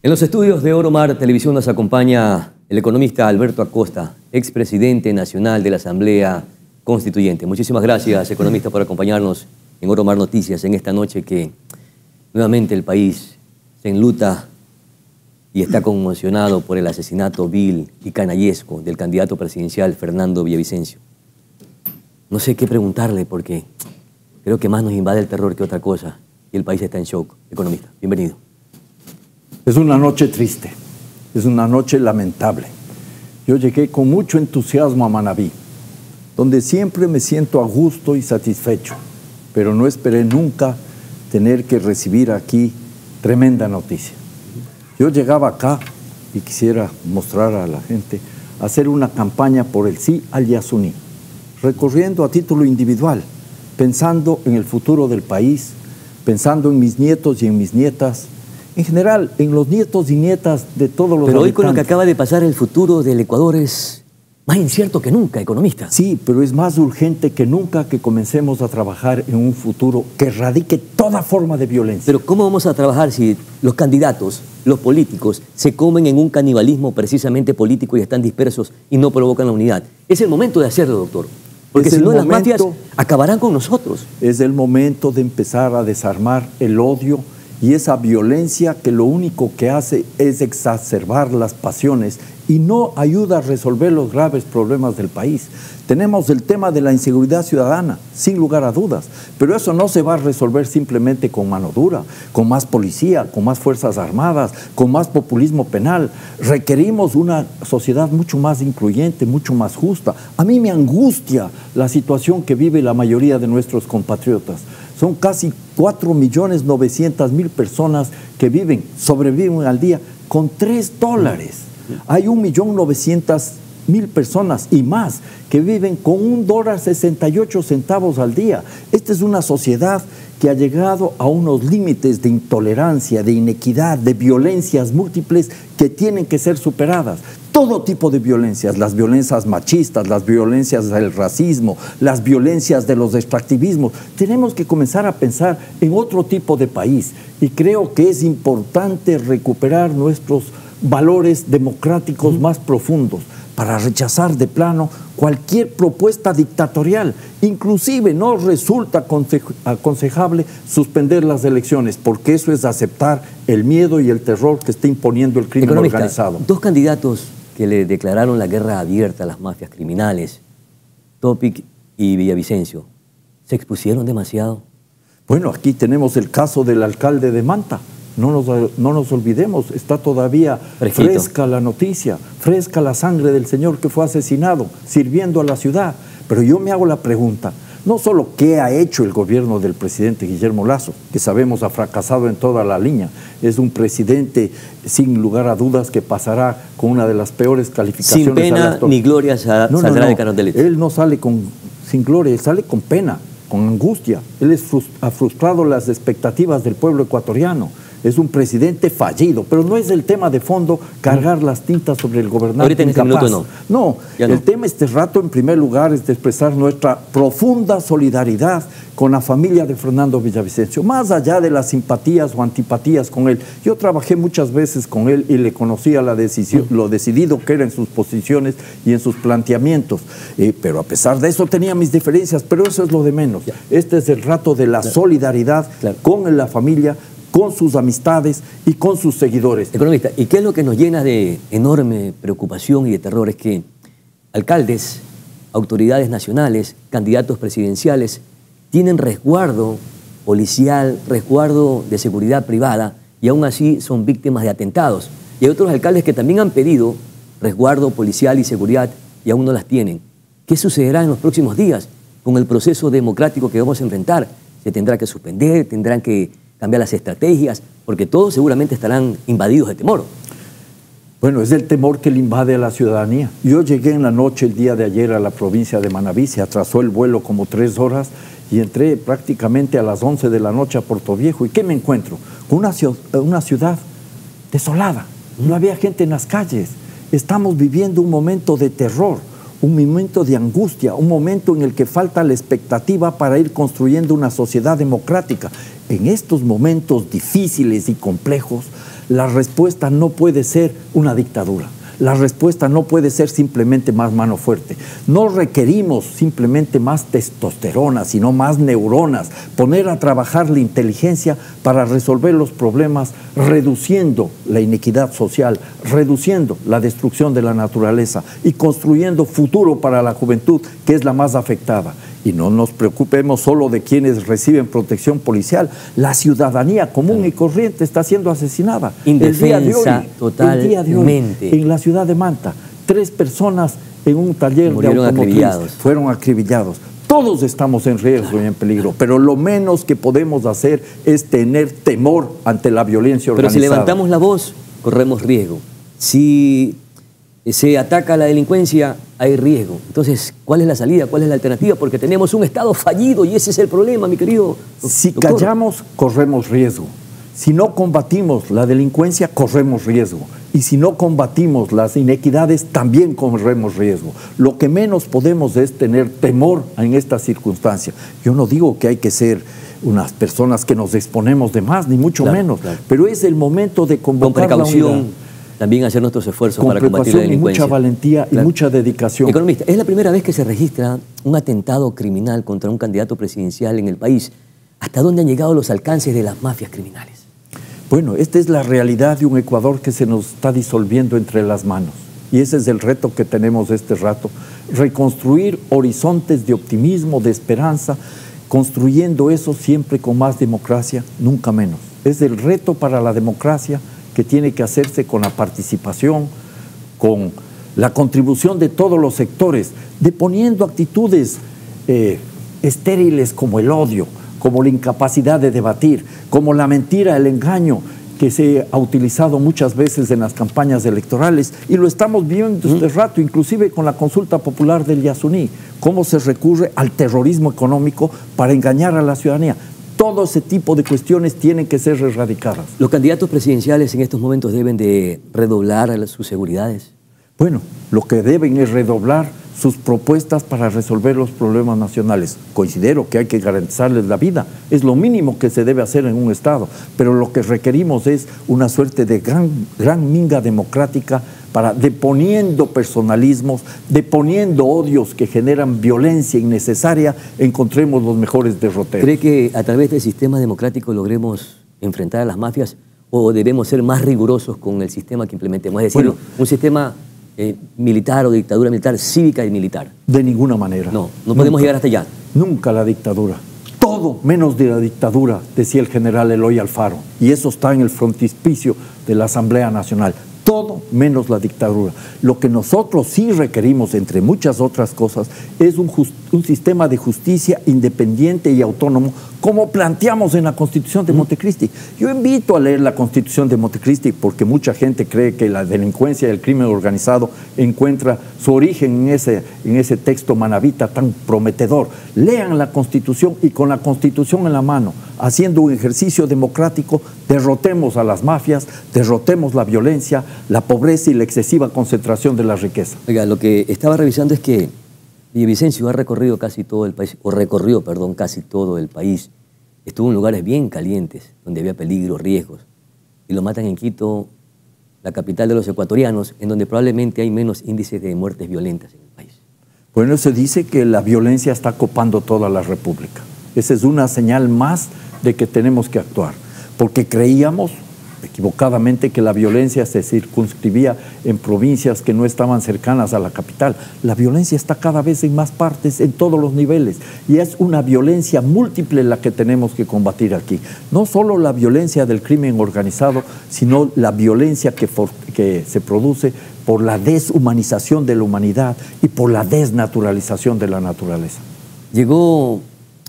En los estudios de Oro Mar Televisión nos acompaña el economista Alberto Acosta, expresidente nacional de la Asamblea Constituyente. Muchísimas gracias, economista, por acompañarnos en Oro Mar Noticias en esta noche que nuevamente el país se enluta y está conmocionado por el asesinato vil y canallesco del candidato presidencial Fernando Villavicencio. No sé qué preguntarle porque creo que más nos invade el terror que otra cosa y el país está en shock. Economista, bienvenido. Es una noche triste, es una noche lamentable. Yo llegué con mucho entusiasmo a Manabí, donde siempre me siento a gusto y satisfecho, pero no esperé nunca tener que recibir aquí tremenda noticia. Yo llegaba acá y quisiera mostrar a la gente, hacer una campaña por el sí al Yasuní, recorriendo a título individual, pensando en el futuro del país, pensando en mis nietos y en mis nietas, en general, en los nietos y nietas de todos los Pero habitantes. hoy con lo que acaba de pasar, el futuro del Ecuador es más incierto que nunca, economista. Sí, pero es más urgente que nunca que comencemos a trabajar en un futuro que erradique toda forma de violencia. Pero ¿cómo vamos a trabajar si los candidatos, los políticos, se comen en un canibalismo precisamente político y están dispersos y no provocan la unidad? Es el momento de hacerlo, doctor. Porque si no, las mafias acabarán con nosotros. Es el momento de empezar a desarmar el odio y esa violencia que lo único que hace es exacerbar las pasiones y no ayuda a resolver los graves problemas del país. Tenemos el tema de la inseguridad ciudadana, sin lugar a dudas, pero eso no se va a resolver simplemente con mano dura, con más policía, con más fuerzas armadas, con más populismo penal. Requerimos una sociedad mucho más incluyente, mucho más justa. A mí me angustia la situación que vive la mayoría de nuestros compatriotas. Son casi 4.900.000 personas que sobreviven al día con $3. Hay 1.900.000 personas y más que viven con $1.68 al día. Esta es una sociedad que ha llegado a unos límites de intolerancia, de inequidad, de violencias múltiples que tienen que ser superadas. Todo tipo de violencias, las violencias machistas, las violencias del racismo, las violencias de los extractivismos. Tenemos que comenzar a pensar en otro tipo de país y creo que es importante recuperar nuestros valores democráticos más profundos para rechazar de plano cualquier propuesta dictatorial. Inclusive no resulta aconsejable suspender las elecciones, porque eso es aceptar el miedo y el terror que está imponiendo el crimen organizado. Dos candidatos que le declararon la guerra abierta a las mafias criminales, Topic y Villavicencio, ¿se expusieron demasiado? Bueno, aquí tenemos el caso del alcalde de Manta. No nos olvidemos, está todavía fresca la noticia, fresca la sangre del señor que fue asesinado, sirviendo a la ciudad. Pero yo me hago la pregunta, no solo qué ha hecho el gobierno del presidente Guillermo Lasso, que sabemos ha fracasado en toda la línea, es un presidente sin lugar a dudas que pasará con una de las peores calificaciones. Sin pena ni gloria saldrá de Carondelet. Él no sale sin gloria, él sale con pena, con angustia. Él ha frustrado las expectativas del pueblo ecuatoriano. Es un presidente fallido, pero no es el tema de fondo cargar las tintas sobre el gobernante ahorita en incapaz. este minuto no. El tema este rato, en primer lugar, es de expresar nuestra profunda solidaridad con la familia de Fernando Villavicencio, más allá de las simpatías o antipatías con él. Yo trabajé muchas veces con él y le conocía lo decidido que era en sus posiciones y en sus planteamientos, pero a pesar de eso tenía mis diferencias, pero eso es lo de menos. Este es el rato de la solidaridad con la familia, con sus amistades y con sus seguidores. Economista, ¿y qué es lo que nos llena de enorme preocupación y de terror? Es que alcaldes, autoridades nacionales, candidatos presidenciales tienen resguardo policial, resguardo de seguridad privada y aún así son víctimas de atentados. Y hay otros alcaldes que también han pedido resguardo policial y seguridad y aún no las tienen. ¿Qué sucederá en los próximos días con el proceso democrático que vamos a enfrentar? ¿Se tendrá que suspender? ¿Tendrán que cambiar las estrategias? Porque todos seguramente estarán invadidos de temor. Bueno, es el temor que le invade a la ciudadanía. Yo llegué en la noche el día de ayer a la provincia de Manabí, se atrasó el vuelo como 3 horas y entré prácticamente a las 11 de la noche a Puerto Viejo. ¿Y qué me encuentro? Con una ciudad desolada, no había gente en las calles. Estamos viviendo un momento de terror, un momento de angustia, un momento en el que falta la expectativa para ir construyendo una sociedad democrática. En estos momentos difíciles y complejos, La respuesta no puede ser una dictadura. La respuesta no puede ser simplemente más mano fuerte. No requerimos simplemente más testosterona, sino más neuronas. Poner a trabajar la inteligencia para resolver los problemas, reduciendo la inequidad social, reduciendo la destrucción de la naturaleza y construyendo futuro para la juventud, que es la más afectada. Y no nos preocupemos solo de quienes reciben protección policial. La ciudadanía común y corriente está siendo asesinada. Indefensa, totalmente. En la ciudad de Manta, 3 personas en un taller de automotriz fueron acribillados. Todos estamos en riesgo y en peligro, pero lo menos que podemos hacer es tener temor ante la violencia organizada. Pero si levantamos la voz, corremos riesgo. Si se ataca a la delincuencia, hay riesgo. Entonces, ¿cuál es la salida? ¿Cuál es la alternativa? Porque tenemos un Estado fallido y ese es el problema, mi querido doctor. Si callamos, corremos riesgo. Si no combatimos la delincuencia, corremos riesgo. Y si no combatimos las inequidades, también corremos riesgo. Lo que menos podemos es tener temor en esta circunstancia. Yo no digo que hay que ser unas personas que nos exponemos de más, ni mucho menos. Claro. Pero es el momento de convocar con precaución, la unidad. También hacer nuestros esfuerzos para combatir la delincuencia. Mucha valentía y mucha dedicación. Economista, es la primera vez que se registra un atentado criminal contra un candidato presidencial en el país. ¿Hasta dónde han llegado los alcances de las mafias criminales? Bueno, esta es la realidad de un Ecuador que se nos está disolviendo entre las manos. Y ese es el reto que tenemos este rato. Reconstruir horizontes de optimismo, de esperanza, construyendo eso siempre con más democracia, nunca menos. Es el reto para la democracia que tiene que hacerse con la participación, con la contribución de todos los sectores, deponiendo actitudes estériles como el odio, como la incapacidad de debatir, como la mentira, el engaño, que se ha utilizado muchas veces en las campañas electorales, y lo estamos viendo este rato, inclusive con la consulta popular del Yasuní, cómo se recurre al terrorismo económico para engañar a la ciudadanía. Todo ese tipo de cuestiones tienen que ser erradicadas. ¿Los candidatos presidenciales en estos momentos deben de redoblar sus seguridades? Bueno, lo que deben es redoblar sus propuestas para resolver los problemas nacionales. Considero que hay que garantizarles la vida, es lo mínimo que se debe hacer en un Estado, pero lo que requerimos es una suerte de gran minga democrática para, deponiendo personalismos, deponiendo odios que generan violencia innecesaria, encontremos los mejores derroteros. ¿Cree que a través del sistema democrático logremos enfrentar a las mafias o debemos ser más rigurosos con el sistema que implementemos? Es decir, un sistema militar o dictadura militar, cívica y militar. De ninguna manera. No podemos llegar hasta allá. Nunca la dictadura. Todo menos de la dictadura, decía el general Eloy Alfaro. Y eso está en el frontispicio de la Asamblea Nacional. Todo menos la dictadura. Lo que nosotros sí requerimos, entre muchas otras cosas, es un sistema de justicia independiente y autónomo, como planteamos en la Constitución de Montecristi. Yo invito a leer la Constitución de Montecristi porque mucha gente cree que la delincuencia y el crimen organizado encuentra su origen en ese texto manabita tan prometedor. Lean la Constitución y con la Constitución en la mano, haciendo un ejercicio democrático, derrotemos a las mafias, derrotemos la violencia, la pobreza y la excesiva concentración de la riqueza. Oiga, lo que estaba revisando es que Villavicencio ha recorrido casi todo el país, casi todo el país. Estuvo en lugares bien calientes, donde había peligro, riesgos. Y lo matan en Quito, la capital de los ecuatorianos, en donde probablemente hay menos índices de muertes violentas en el país. Bueno, se dice que la violencia está copando toda la República. Esa es una señal más de que tenemos que actuar, porque creíamos equivocadamente que la violencia se circunscribía en provincias que no estaban cercanas a la capital. La violencia está cada vez en más partes, en todos los niveles, y es una violencia múltiple la que tenemos que combatir aquí. No solo la violencia del crimen organizado, sino la violencia que se produce por la deshumanización de la humanidad y por la desnaturalización de la naturaleza. Llegó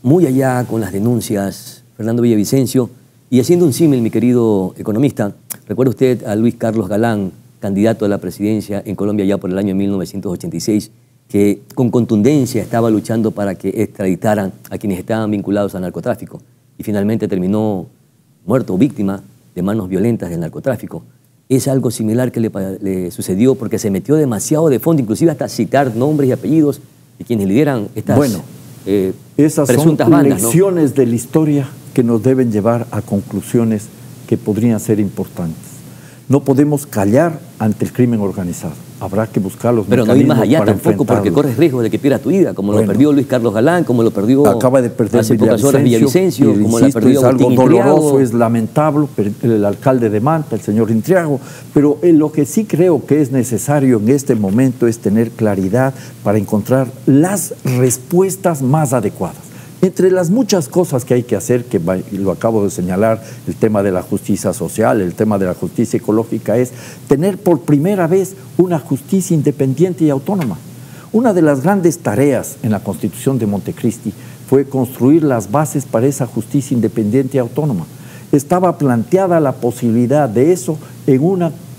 muy allá con las denuncias Fernando Villavicencio. Y haciendo un símil, mi querido economista, ¿recuerda usted a Luis Carlos Galán, candidato a la presidencia en Colombia ya por el año 1986, que con contundencia estaba luchando para que extraditaran a quienes estaban vinculados al narcotráfico y finalmente terminó muerto o víctima de manos violentas del narcotráfico? Es algo similar que le sucedió porque se metió demasiado de fondo, inclusive hasta citar nombres y apellidos de quienes lideran estas esas presuntas son bandas, lecciones, ¿no?, de la historia que nos deben llevar a conclusiones que podrían ser importantes. No podemos callar ante el crimen organizado. Habrá que buscar los Pero no ir más allá para tampoco, porque corres riesgo de que pierdas tu vida, como lo perdió Luis Carlos Galán, como lo perdió acaba de perder hace pocas horas Villavicencio, como la perdió es algo Agustín doloroso, Intriago. es lamentable, el alcalde de Manta, el señor Intriago, pero lo que sí creo que es necesario en este momento es tener claridad para encontrar las respuestas más adecuadas. Entre las muchas cosas que hay que hacer, que lo acabo de señalar, el tema de la justicia social, el tema de la justicia ecológica, es tener por primera vez una justicia independiente y autónoma. Una de las grandes tareas en la Constitución de Montecristi fue construir las bases para esa justicia independiente y autónoma. Estaba planteada la posibilidad de eso en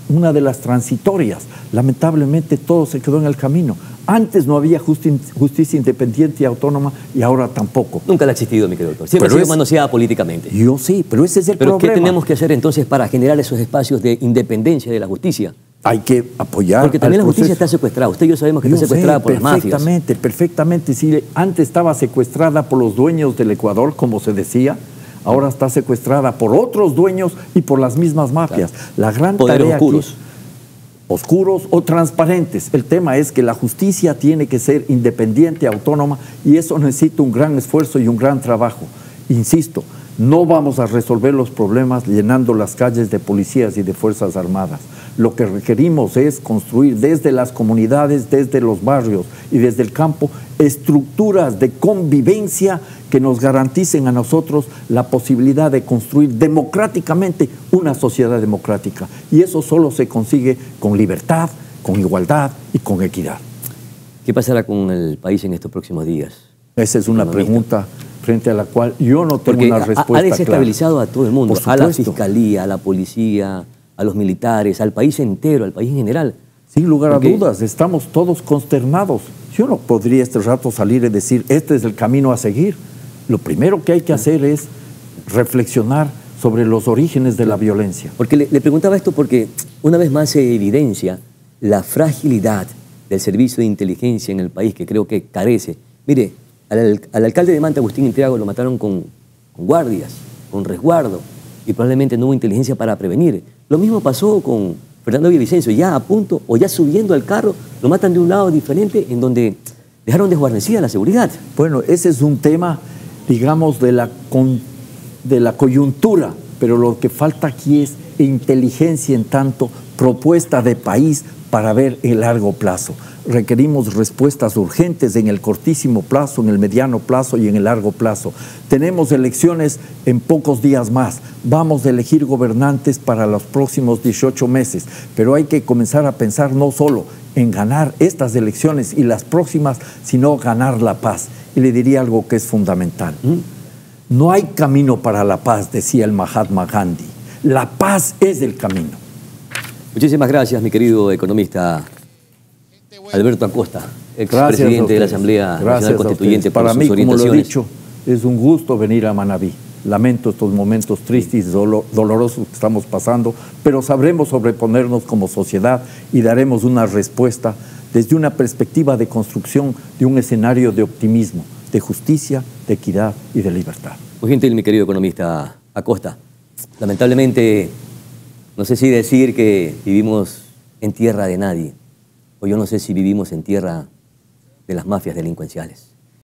una de las transitorias. Lamentablemente todo se quedó en el camino. Antes no había justicia independiente y autónoma y ahora tampoco. Nunca la ha existido, mi querido doctor. Siempre ha sido manoseada políticamente. Yo sí, pero ese es el problema. ¿Pero qué tenemos que hacer entonces para generar esos espacios de independencia de la justicia? Hay que apoyar. Porque también la justicia está secuestrada. Usted y yo sabemos que está secuestrada por las mafias. Perfectamente. Sí, antes estaba secuestrada por los dueños del Ecuador, como se decía. Ahora está secuestrada por otros dueños y por las mismas mafias. Claro. La gran Poderes tarea oscuros. Oscuros o transparentes. El tema es que la justicia tiene que ser independiente, autónoma, y eso necesita un gran esfuerzo y un gran trabajo. Insisto, no vamos a resolver los problemas llenando las calles de policías y de fuerzas armadas. Lo que requerimos es construir desde las comunidades, desde los barrios y desde el campo estructuras de convivencia que nos garanticen a nosotros la posibilidad de construir democráticamente una sociedad democrática. Y eso solo se consigue con libertad, con igualdad y con equidad. ¿Qué pasará con el país en estos próximos días? Esa es una pregunta frente a la cual yo no tengo una respuesta ha desestabilizado clara. a todo el mundo, a la fiscalía, a la policía, a los militares, al país entero, al país en general. Sin lugar a dudas, estamos todos consternados. Yo no podría este rato salir y decir, este es el camino a seguir. Lo primero que hay que hacer es reflexionar sobre los orígenes de la violencia. Porque le preguntaba esto porque una vez más se evidencia la fragilidad del servicio de inteligencia en el país, que creo que carece. Mire, al alcalde de Manta, Agustín Intriago, lo mataron con guardias, con resguardo, y probablemente no hubo inteligencia para prevenir. Lo mismo pasó con Fernando Villavicencio, ya a punto o ya subiendo al carro, lo matan de un lado diferente en donde dejaron desguarnecida la seguridad. Bueno, ese es un tema, digamos, de la coyuntura, pero lo que falta aquí es inteligencia en tanto propuesta de país para ver el largo plazo. Requerimos respuestas urgentes en el cortísimo plazo, en el mediano plazo y en el largo plazo. Tenemos elecciones en pocos días más. Vamos a elegir gobernantes para los próximos 18 meses, pero hay que comenzar a pensar no solo en ganar estas elecciones y las próximas, sino ganar la paz. Y le diría algo que es fundamental. No hay camino para la paz, decía el Mahatma Gandhi. La paz es el camino. Muchísimas gracias, mi querido economista Alberto Acosta, expresidente de la Asamblea Nacional Constituyente. Para mí, como lo he dicho, es un gusto venir a Manabí. Lamento estos momentos tristes y dolorosos que estamos pasando, pero sabremos sobreponernos como sociedad y daremos una respuesta desde una perspectiva de construcción de un escenario de optimismo, de justicia, de equidad y de libertad. Muy gentil, mi querido economista Acosta. Lamentablemente, no sé si decir que vivimos en tierra de nadie, o yo no sé si vivimos en tierra de las mafias delincuenciales.